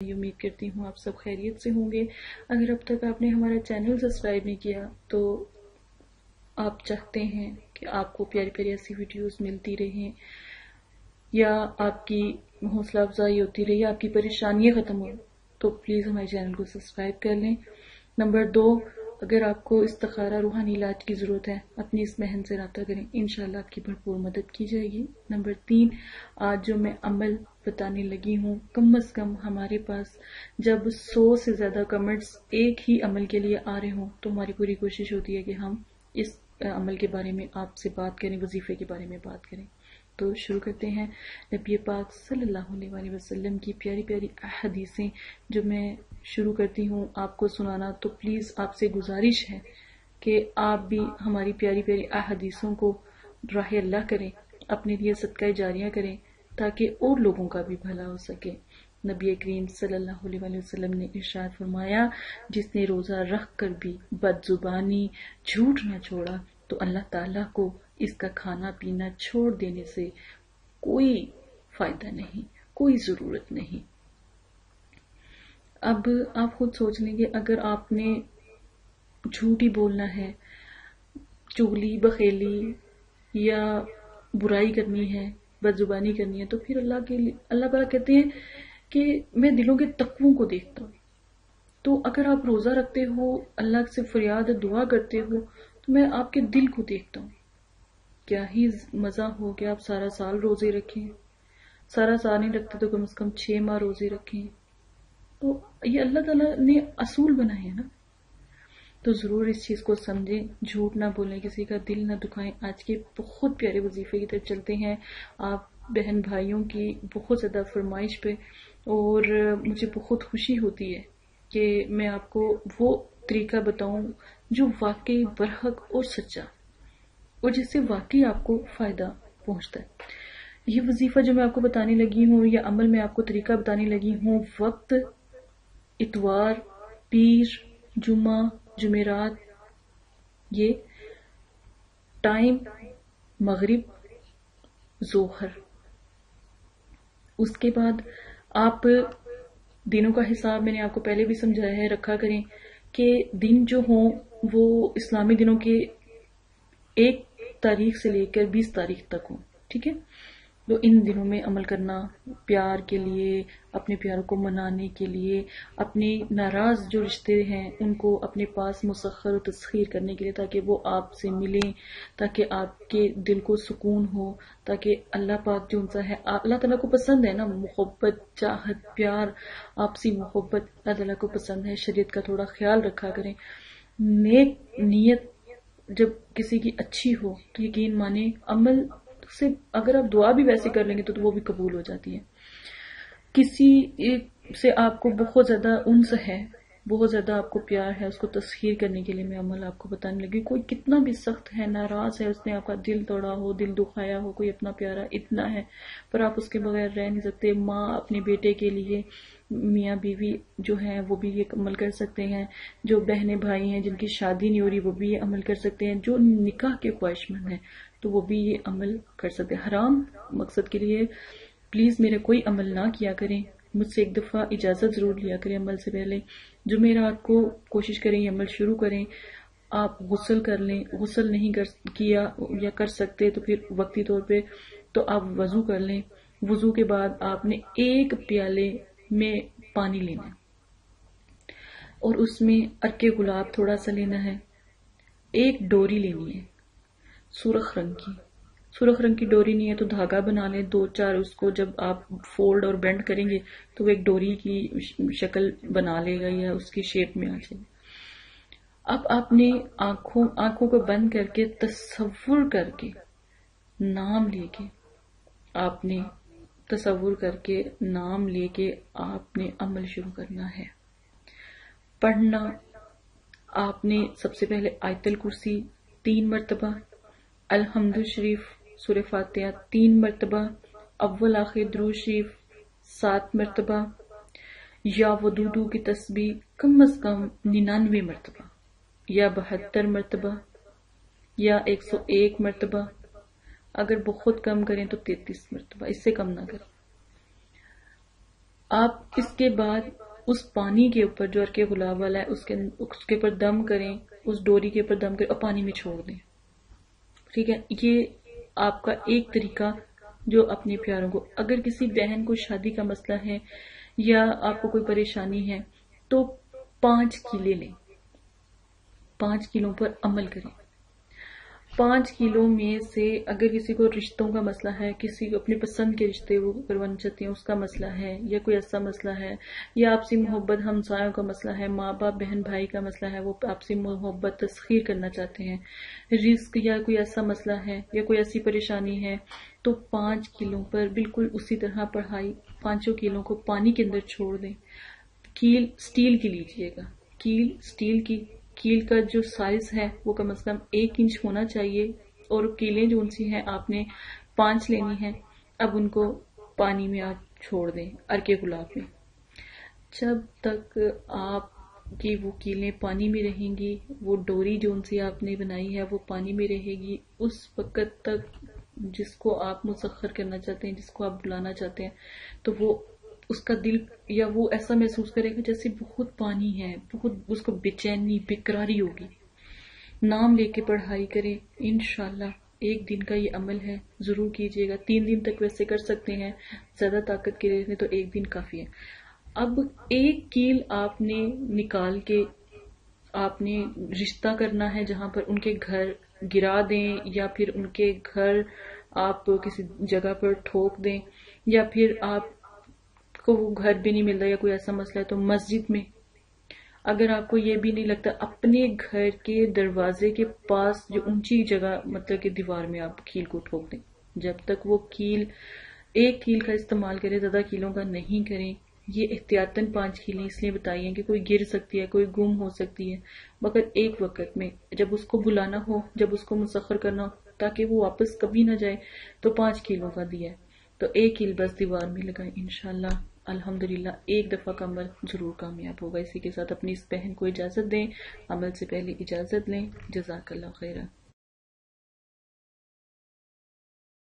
امید کرتی ہوں آپ سب خیریت سے ہوں گے۔ اگر اب تک آپ نے ہمارا چینل سبسکرائب نہیں کیا تو آپ چاہتے ہیں کہ آپ کو پیاری پیاری ایسی ویڈیوز ملتی رہیں یا آپ کی حوصلہ افزائی ہوتی رہے یا آپ کی پریشانیاں ختم ہو تو پلیز ہمارے چینل کو سبسکرائب کر لیں۔ نمبر 2، اگر آپ کو استخارہ روحانی علاج کی ضرورت ہے اپنی اس بہن سے رابطہ کریں، انشاءاللہ آپ کی بھرپور مدد کی جائے گی۔ نمبر 3، آج جو میں عمل بتانے لگی ہوں، کم از کم ہمارے پاس جب 100 سے زیادہ کمنٹس ایک ہی عمل کے لیے آ رہے ہوں تو ہماری پوری کوشش ہوتی ہے کہ ہم اس عمل کے بارے میں آپ سے بات کریں، وظیفے کے بارے میں بات کریں۔ تو شروع کرتے ہیں نبی پاک صلی اللہ علیہ وآلہ وسلم کی پیاری پیاری احادیثیں جو میں شروع کرتی ہوں آپ کو سنانا، تو پلیز آپ سے گزارش ہے کہ آپ بھی ہماری پیاری پیاری احادیثوں کو راہ اللہ کریں، اپنے لیے صدقہ جاریہ کریں تاکہ اور لوگوں کا بھی بھلا ہو سکے۔ نبی کریم صلی اللہ علیہ وآلہ وسلم نے ارشاد فرمایا، جس نے روزہ رکھ کر بھی بد زبانی جھوٹ نہ چھوڑا تو اللہ تعالیٰ کو اس کا کھانا پینا چھوڑ دینے سے کوئی فائدہ نہیں، کوئی ضرورت نہیں۔ اب آپ خود سوچ لیں گے، اگر آپ نے جھوٹ ہی بولنا ہے، چغلی بخیلی یا برائی کرنی ہے، بد زبانی کرنی ہے، تو پھر اللہ تعالیٰ کہتے ہیں کہ میں دلوں کے تقووں کو دیکھتا ہوں۔ تو اگر آپ روزہ رکھتے ہو، اللہ سے فریاد دعا کرتے ہو، تو میں آپ کے دل کو دیکھتا ہوں۔ کیا ہی مزہ ہو کہ آپ سارا سال روزے رکھیں، سارا سال نہیں رکھتے تو کم از کم 6 ماہ روزے رکھیں۔ تو یہ اللہ تعالیٰ نے اصول بنائے ہیں نا، تو ضرور اس چیز کو سمجھیں، جھوٹ نہ بولیں، کسی کا دل نہ دکھائیں۔ آج کے بہت پیارے وظیفے کی طرف چلتے ہیں، آپ بہن بھائیوں کی بہت زیادہ فرمائش پہ، اور مجھے بہت خوشی ہوتی ہے کہ میں آپ کو وہ طریقہ بتاؤں جو واقعی برحق اور سچا، اور جس سے واقعی آپ کو فائدہ پہنچتا ہے۔ یہ وظیفہ جو میں آپ کو بتانے لگی ہوں یا عمل میں آپ کو طریقہ بتانے لگی ہوں، وقت اتوار، پیر، جمعہ، جمعرات، یہ ٹائم مغرب، ظہر۔ اس کے بعد آپ دنوں کا حساب میں نے آپ کو پہلے بھی سمجھایا ہے، رکھا کریں کہ دن جو ہوں وہ اسلامی دنوں کے 1 تاریخ سے لے کر 20 تاریخ تک ہوں، ٹھیک ہے؟ تو ان دنوں میں عمل کرنا، پیار کے لیے، اپنے پیاروں کو منانے کے لیے، اپنے ناراض جو رشتے ہیں ان کو اپنے پاس مسخر و تسخیر کرنے کے لیے، تاکہ وہ آپ سے ملیں، تاکہ آپ کے دل کو سکون ہو، تاکہ اللہ پاک جو ان سے ہے، اللہ تعالیٰ کو پسند ہے نا محبت، چاہت، پیار، آپسی محبت اللہ تعالیٰ کو پسند ہے۔ شریعت کا تھوڑا خیال رکھا کریں۔ نیک نیت جب کسی کی اچھی ہو تو یقین مانے عمل سے اگر آپ دعا بھی ویسے کر لیں گے تو وہ بھی قبول ہو جاتی ہے۔ کسی سے آپ کو بہت زیادہ انس ہے، بہت زیادہ آپ کو پیار ہے، اس کو تسخیر کرنے کے لیے میں عمل آپ کو بتانے لگی۔ کوئی کتنا بھی سخت ہے، ناراض ہے، اس نے آپ کا دل توڑا ہو، دل دکھایا ہو، کوئی اپنا پیارا اتنا ہے پر آپ اس کے بغیر رہ نہیں سکتے۔ ماں اپنے بیٹے کے لیے، میاں بیوی جو ہیں وہ بھی یہ عمل کر سکتے ہیں، جو بہنیں بھائی ہیں جن کی شادی نہیں ہو رہی وہ بھی یہ عمل کر سکتے ہیں، جو نکاح کے خواہش مند ہیں تو وہ بھی یہ عمل کر سکتے ہیں۔ حرام مقصد کے لیے پلیز میرا کوئی عمل نہ کیا کریں، مجھ سے ایک دفعہ اجازت ضرور لیا کریں عمل سے پہلے۔ جمعرات کو کوشش کریں یہ عمل شروع کریں۔ آپ غسل کر لیں، غسل نہیں کیا یا کر سکتے تو پھر وقتی طور پہ تو آپ وضو کر لیں۔ وضو کے بعد آپ نے 1 پیالے میں پانی لینا ہے اور اس میں عرق گلاب تھوڑا سا لینا ہے، 1 ڈوری لینی ہے سرخ رنگ کی۔ سرخ رنگ کی ڈوری نہیں ہے تو دھاگا بنا لیں 2-4، اس کو جب آپ فولڈ اور بینڈ کریں گے تو وہ ایک ڈوری کی شکل بنا لے گا یا اس کی شیپ میں آ جائے گا۔ اب آپ نے آنکھوں کو بند کر کے تصور کر کے نام لے کے، آپ نے تصور کر کے نام لے کے آپ نے عمل شروع کرنا ہے۔ پڑھنا آپ نے سب سے پہلے آیت الکرسی 3 مرتبہ، الحمد شریف، سورہ فاتحہ 3 مرتبہ، اول آخر درود شریف 7 مرتبہ، یا ودودو کی تسبیح کم از کم 99 مرتبہ یا 72 مرتبہ یا 101 مرتبہ، اگر بہت کم کریں تو 33 مرتبہ، اس سے کم نہ کریں۔ آپ اس کے بعد اس پانی کے اوپر جو عرق غلاب والا ہے اس کے اوپر دم کریں، اس ڈوری کے اوپر دم کریں اور پانی میں چھوڑ دیں. ٹھیک ہے، یہ آپ کا ایک طریقہ جو اپنے پیاروں کو، اگر کسی بہن کو شادی کا مسئلہ ہے یا آپ کو کوئی پریشانی ہے تو 5 کیلے لیں، 5 کیلوں پر عمل کریں. 5 کلو میں سے اگر کسی کو رشتوں کا مسئلہ ہے، کسی کو اپنے پسند کے رشتے وہ کروانا چاہتے ہیں اس کا مسئلہ ہے، یا کوئی ایسا مسئلہ ہے، یا آپسی محبت ہمسایوں کا مسئلہ ہے، ماں باپ بہن بھائی کا مسئلہ ہے، وہ آپسی محبت تسخیر کرنا چاہتے ہیں، رزق یا کوئی ایسا مسئلہ ہے یا کوئی ایسی پریشانی ہے، تو 5 کلو پر بالکل اسی طرح پڑھائی 5 کلو کو پانی کے اندر چھوڑ دیں. کیل سٹیل کی لیجئے گا، کیل سٹیل کی، کیل کا جو سائز ہے وہ کم از کم 1 انچ ہونا چاہیے، اور کیلیں جو ان سی ہیں آپ نے 5 لینی ہیں. اب ان کو پانی میں آپ چھوڑ دیں عرق غلاب میں. جب تک آپ کی وہ کیلیں پانی میں رہیں گی، وہ ڈوری جو ان سے آپ نے بنائی ہے وہ پانی میں رہے گی، اس وقت تک جس کو آپ مسخر کرنا چاہتے ہیں، جس کو آپ بلانا چاہتے ہیں، تو وہ اس کا دل یا وہ ایسا محسوس کرے گا جیسے بہت پانی ہے، بہت اس کو بے چینی بےقراری ہوگی. نام لے کے پڑھائی کریں انشاءاللہ. 1 دن کا یہ عمل ہے، ضرور کیجیے گا. 3 دن تک ویسے کر سکتے ہیں، زیادہ طاقت کے لیے تو 1 دن کافی ہے. اب 1 کیل آپ نے نکال کے آپ نے رشتہ کرنا ہے جہاں پر ان کے گھر گرا دیں، یا پھر ان کے گھر آپ کسی جگہ پر ٹھوک دیں، یا پھر آپ کو وہ گھر بھی نہیں ملتا یا کوئی ایسا مسئلہ ہے تو مسجد میں. اگر آپ کو یہ بھی نہیں لگتا اپنے گھر کے دروازے کے پاس جو اونچی جگہ مطلب کہ دیوار میں آپ کیل کو ٹھوک دیں. جب تک وہ کیل 1 کیل کا استعمال کریں، زیادہ کیلوں کا نہیں کریں. یہ احتیاطاً 5 کیلیں اس لیے بتائی ہیں کہ کوئی گر سکتی ہے، کوئی گم ہو سکتی ہے، مگر ایک وقت میں جب اس کو بلانا ہو، جب اس کو مسخر کرنا ہو تاکہ وہ واپس کبھی نہ جائے، تو 5 کیلوں کا دیا ہے. تو 1 کیل بس دیوار میں لگائیں انشاءاللہ. الحمدللہ 1 دفعہ کا عمل ضرور کامیاب ہوگا. اسی کے ساتھ اپنی اس بہن کو اجازت دیں، عمل سے پہلے اجازت لیں. جزاک اللہ خیرہ.